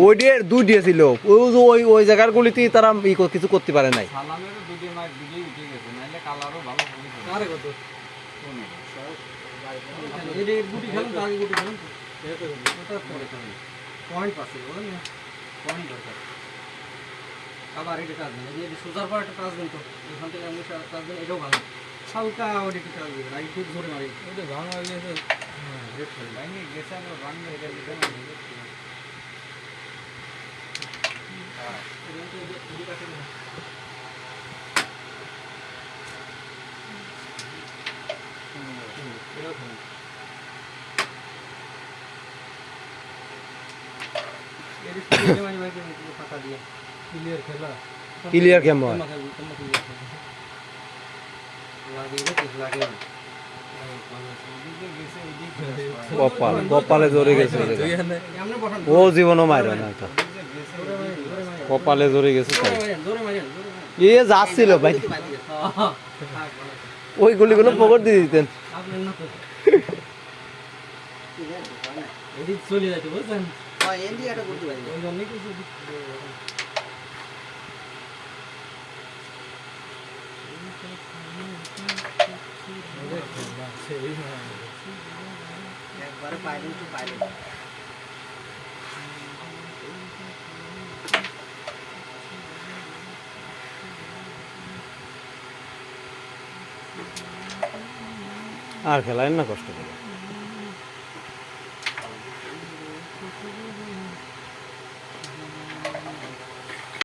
ওই দিয়ে দুই দিয়েছিল ওই জায়গার গুলিতে তারা কিছু করতে পারে নাই। আবার এটা কাজ দেন, এই যে সোজার পর একটা কাজ দেন তো, এখান থেকে আপনি কাজ দেন, এটাও ভালো হালকা ওটা একটু কাজ দেবেন, আর একটু ধরে মারি ওটা ভাঙা হয়ে গেছে। হ্যাঁ রেড করে ভাঙে গেছে, আর ভাঙবে এটা দিতে না হ্যাঁ এটা তো এই কাটে না এটাও ভালো। এর স্পিডে মানে ভাই ফাঁকা দিয়ে ক্লিয়ার খেলা ক্লিয়ার কেমন কপালে জড়ে গেছে, ও জীবনও মারবে না, কপালে জড়ে গেছে। এ যাচ্ছিল ভাই, ওই গুলিগুলো পকড় দিয়ে দিতেন। চলে যাইতে বুঝছেন একবারে পাইলেন তো পাইলেন। আর খেলায় না কষ্ট করে।